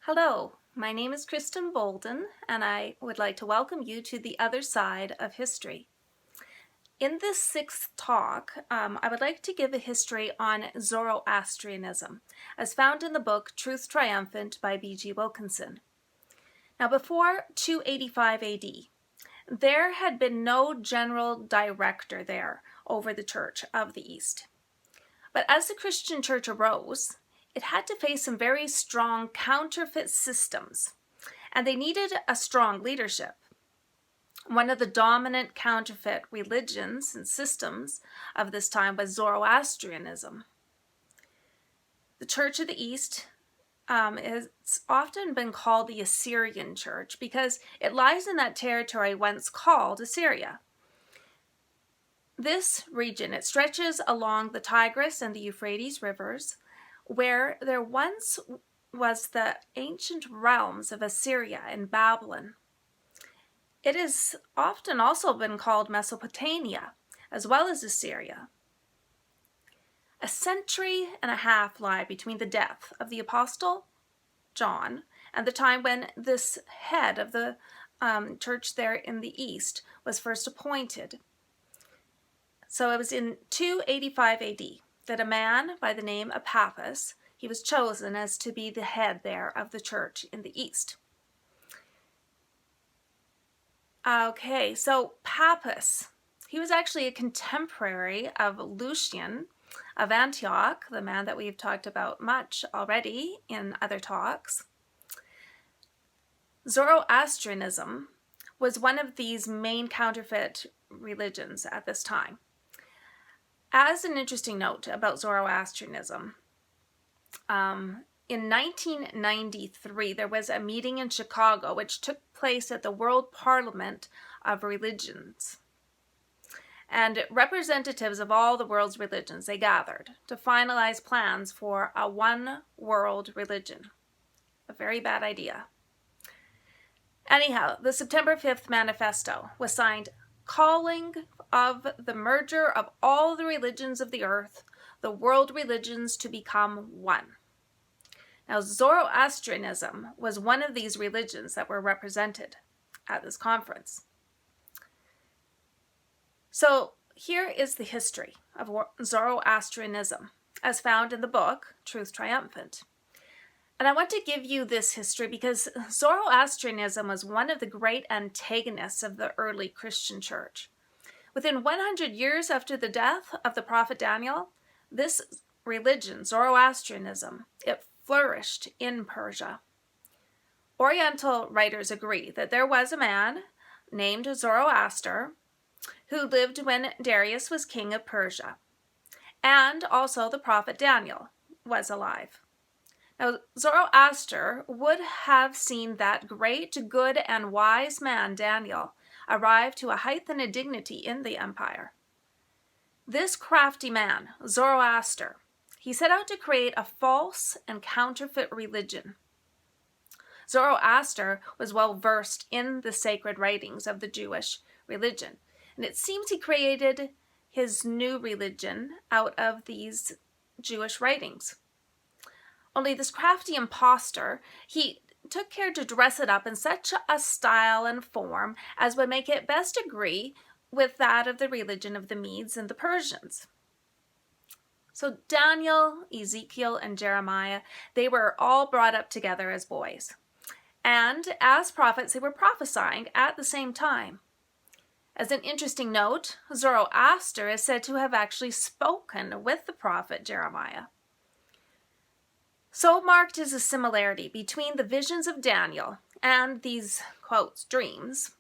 Hello, my name is Kristen Bolden, and I would like to welcome you to the other side of history. In this sixth talk, I would like to give a history on Zoroastrianism, as found in the book Truth Triumphant by B.G. Wilkinson. Now, before 285 AD, there had been no general director there over the Church of the East. But as the Christian Church arose, it had to face some very strong counterfeit systems, and they needed a strong leadership. One of the dominant counterfeit religions and systems of this time was Zoroastrianism. The Church of the East is often been called the Assyrian Church because it lies in that territory once called Assyria. This region, it stretches along the Tigris and the Euphrates rivers, where there once was the ancient realms of Assyria and Babylon. It has often also been called Mesopotamia, as well as Assyria. A century and a half lie between the death of the Apostle John and the time when this head of the church there in the East was first appointed. So it was in 285 AD that a man by the name of Pappus, he was chosen as to be the head there of the church in the East. Okay, so Pappus, he was actually a contemporary of Lucian of Antioch, the man that we've talked about much already in other talks. Zoroastrianism was one of these main counterfeit religions at this time. As an interesting note about Zoroastrianism, in 1993, there was a meeting in Chicago which took place at the World Parliament of Religions. And representatives of all the world's religions, they gathered to finalize plans for a one world religion. A very bad idea. Anyhow, the September 5th manifesto was signed calling of the merger of all the religions of the earth, the world religions, to become one. Now, Zoroastrianism was one of these religions that were represented at this conference. So here is the history of Zoroastrianism, as found in the book Truth Triumphant. And I want to give you this history because Zoroastrianism was one of the great antagonists of the early Christian church. Within 100 years after the death of the prophet Daniel, this religion, Zoroastrianism, it flourished in Persia. Oriental writers agree that there was a man named Zoroaster who lived when Darius was king of Persia, and also the prophet Daniel was alive. Now, Zoroaster would have seen that great, good, and wise man, Daniel, arrive to a height and a dignity in the empire. This crafty man, Zoroaster, he set out to create a false and counterfeit religion. Zoroaster was well versed in the sacred writings of the Jewish religion, and it seems he created his new religion out of these Jewish writings. Only this crafty impostor, he took care to dress it up in such a style and form as would make it best agree with that of the religion of the Medes and the Persians. So Daniel, Ezekiel, and Jeremiah, they were all brought up together as boys. And as prophets, they were prophesying at the same time. As an interesting note, Zoroaster is said to have actually spoken with the prophet Jeremiah. So marked is a similarity between the visions of Daniel and these, quotes, dreams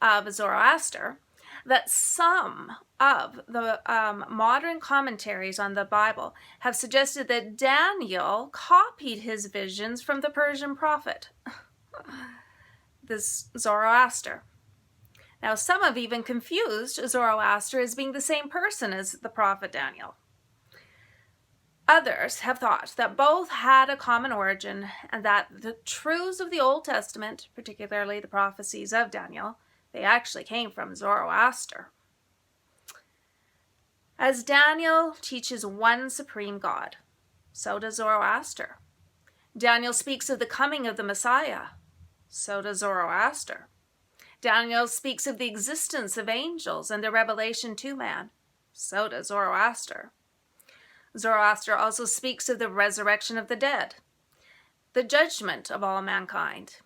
of Zoroaster, that some of the modern commentaries on the Bible have suggested that Daniel copied his visions from the Persian prophet, this Zoroaster. Now, some have even confused Zoroaster as being the same person as the prophet Daniel. Others have thought that both had a common origin and that the truths of the Old Testament, particularly the prophecies of Daniel, they actually came from Zoroaster. As Daniel teaches one supreme God, so does Zoroaster. Daniel speaks of the coming of the Messiah. So does Zoroaster. Daniel speaks of the existence of angels and their revelation to man. So does Zoroaster. Zoroaster also speaks of the resurrection of the dead, the judgment of all mankind,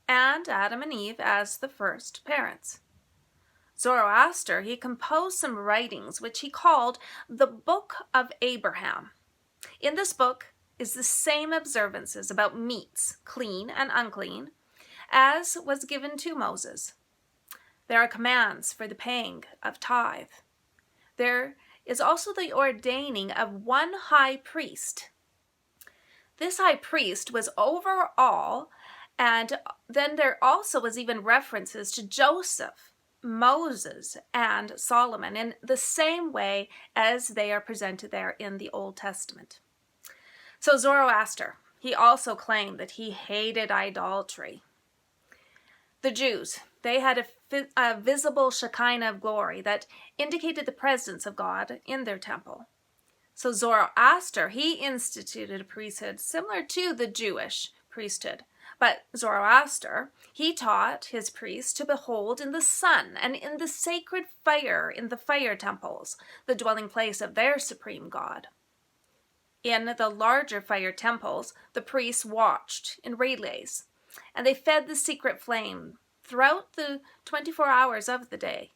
and Adam and Eve as the first parents. Zoroaster, he composed some writings which he called the Book of Abraham. In this book is the same observances about meats, clean and unclean, as was given to Moses. There are commands for the paying of tithe. There is also the ordaining of one high priest. This high priest was over all, and then there also was even references to Joseph, Moses, and Solomon in the same way as they are presented there in the Old Testament. So Zoroaster, he also claimed that he hated idolatry. The Jews, they had a visible Shekinah of glory that indicated the presence of God in their temple. So Zoroaster, he instituted a priesthood similar to the Jewish priesthood. But Zoroaster, he taught his priests to behold in the sun and in the sacred fire in the fire temples, the dwelling place of their supreme God. In the larger fire temples, the priests watched in relays, and they fed the secret flame throughout the 24 hours of the day.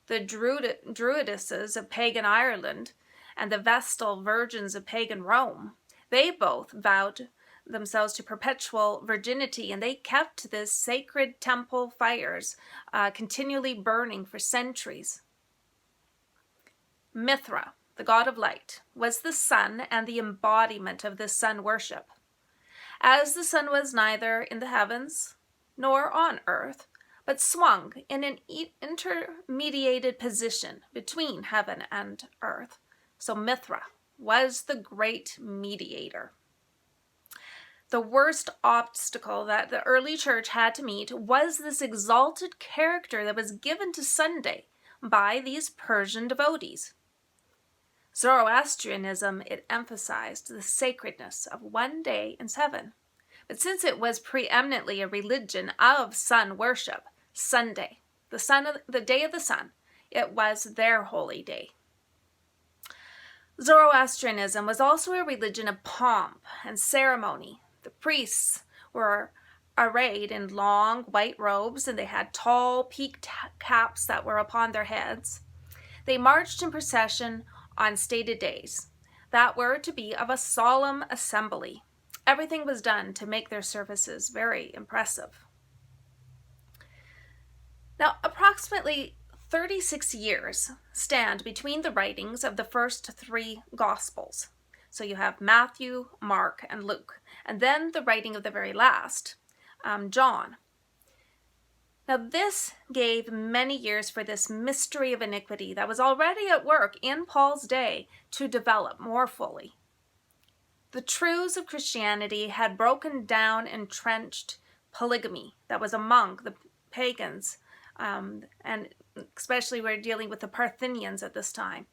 The druidesses of pagan Ireland and the Vestal virgins of pagan Rome, they both vowed themselves to perpetual virginity, and they kept this sacred temple fires continually burning for centuries. Mithra, the god of light, was the sun and the embodiment of this sun worship. As the sun was neither in the heavens nor on earth, but swung in an intermediated position between heaven and earth, so Mithra was the great mediator. The worst obstacle that the early church had to meet was this exalted character that was given to Sunday by these Persian devotees. Zoroastrianism, it emphasized the sacredness of one day in 7. But since it was preeminently a religion of sun worship, Sunday, the day of the sun, it was their holy day. Zoroastrianism was also a religion of pomp and ceremony. The priests were arrayed in long white robes, and they had tall peaked caps that were upon their heads. They marched in procession on stated days that were to be of a solemn assembly. Everything was done to make their services very impressive. Now, approximately 36 years stand between the writings of the first 3 Gospels. So you have Matthew, Mark, and Luke, and then the writing of the very last, John. Now, this gave many years for this mystery of iniquity that was already at work in Paul's day to develop more fully. The truths of Christianity had broken down entrenched polygamy that was among the pagans, and especially we're dealing with the Parthians at this time.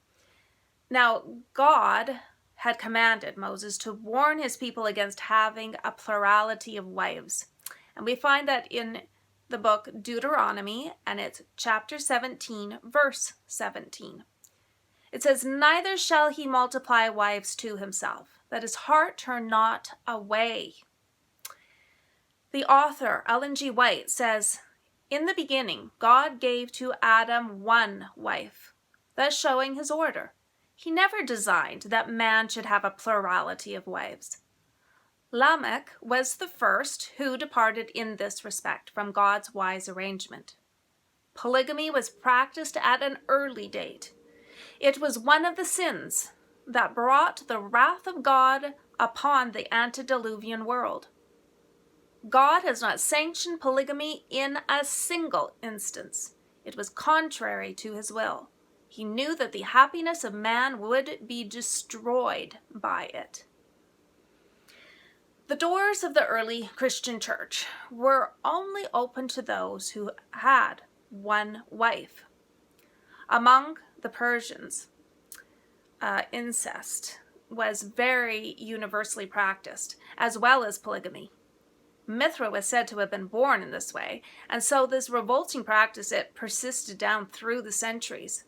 Now, God had commanded Moses to warn his people against having a plurality of wives. And we find that in the book Deuteronomy, and it's chapter 17, verse 17. It says, "Neither shall he multiply wives to himself, that his heart turn not away." The author, Ellen G. White, says, "In the beginning, God gave to Adam one wife, thus showing his order. He never designed that man should have a plurality of wives. Lamech was the first who departed in this respect from God's wise arrangement. Polygamy was practiced at an early date. It was one of the sins that brought the wrath of God upon the antediluvian world. God has not sanctioned polygamy in a single instance. It was contrary to his will. He knew that the happiness of man would be destroyed by it." The doors of the early Christian church were only open to those who had one wife. Among the Persians, incest was very universally practiced, as well as polygamy. Mithra was said to have been born in this way, and so this revolting practice, it persisted down through the centuries.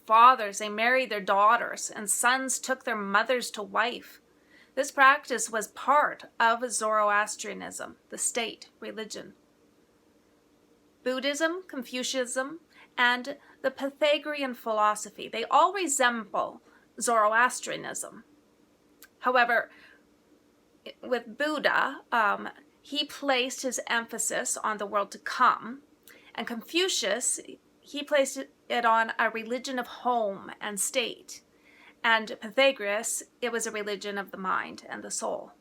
Fathers, they married their daughters, and sons took their mothers to wife. This practice was part of Zoroastrianism, the state religion. Buddhism, Confucianism, and the Pythagorean philosophy, they all resemble Zoroastrianism. However, with Buddha, he placed his emphasis on the world to come, and Confucius, he placed it on a religion of home and state, and Pythagoras, it was a religion of the mind and the soul.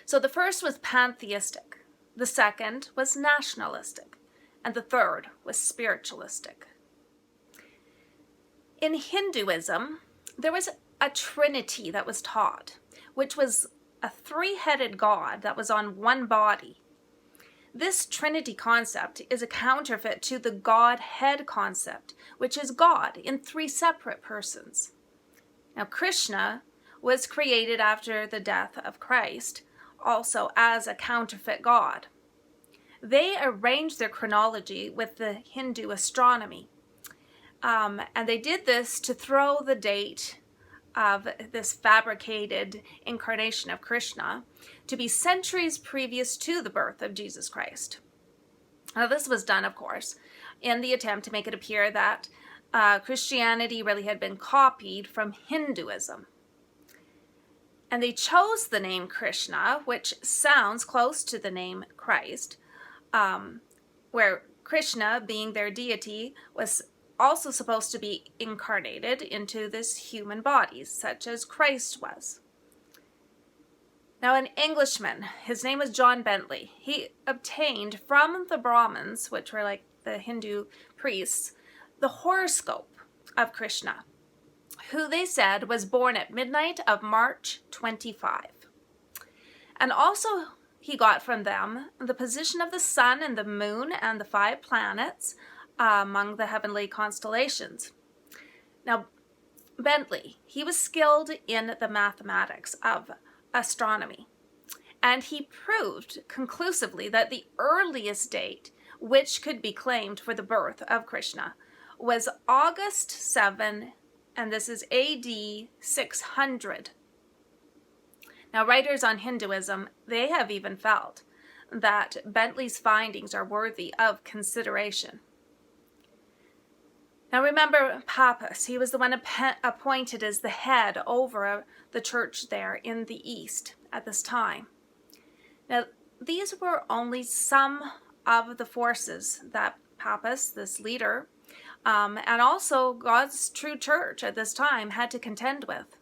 So the first was pantheistic, the second was nationalistic, and the third was spiritualistic. In Hinduism, there was a trinity that was taught, which was a three-headed god that was on one body. This trinity concept is a counterfeit to the Godhead concept, which is God in three separate persons. Now, Krishna was created after the death of Christ, also as a counterfeit god. They arranged their chronology with the Hindu astronomy, and they did this to throw the date of this fabricated incarnation of Krishna to be centuries previous to the birth of Jesus Christ. Now, this was done, of course, in the attempt to make it appear that Christianity really had been copied from Hinduism. And they chose the name Krishna, which sounds close to the name Christ, where Krishna, being their deity, was also supposed to be incarnated into this human body, such as Christ was. Now, an Englishman, his name was John Bentley, he obtained from the Brahmins, which were like the Hindu priests, the horoscope of Krishna, who they said was born at midnight of March 25. And also he got from them the position of the sun and the moon and the 5 planets among the heavenly constellations. Now, Bentley, he was skilled in the mathematics of astronomy, and he proved conclusively that the earliest date which could be claimed for the birth of Krishna was August 7, and this is AD 600. Now, writers on Hinduism, they have even felt that Bentley's findings are worthy of consideration. Now, remember Pappus, he was the one appointed as the head over the church there in the East at this time. Now, these were only some of the forces that Pappus, this leader, and also God's true church at this time had to contend with.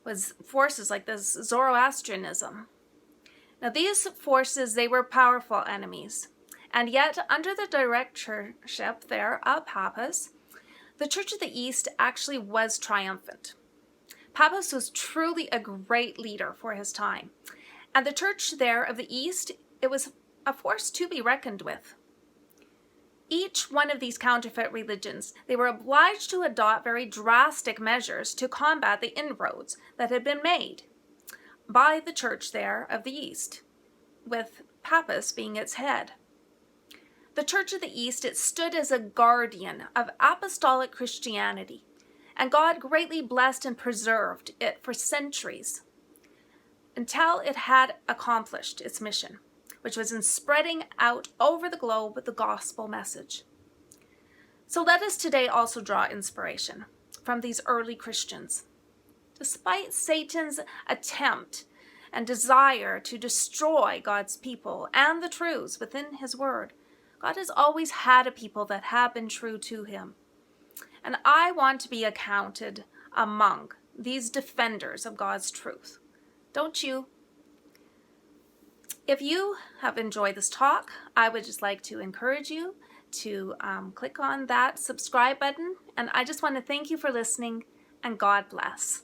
Was forces like this Zoroastrianism. Now, these forces, they were powerful enemies. And yet, under the directorship there of Pappus, the Church of the East actually was triumphant. Pappus was truly a great leader for his time. And the Church there of the East, it was a force to be reckoned with. Each one of these counterfeit religions, they were obliged to adopt very drastic measures to combat the inroads that had been made by the Church there of the East, with Pappus being its head. The Church of the East, it stood as a guardian of apostolic Christianity, and God greatly blessed and preserved it for centuries until it had accomplished its mission, which was in spreading out over the globe the gospel message. So let us today also draw inspiration from these early Christians. Despite Satan's attempt and desire to destroy God's people and the truths within his word, God has always had a people that have been true to him. And I want to be accounted among these defenders of God's truth. Don't you? If you have enjoyed this talk, I would just like to encourage you to click on that subscribe button. And I just want to thank you for listening, and God bless.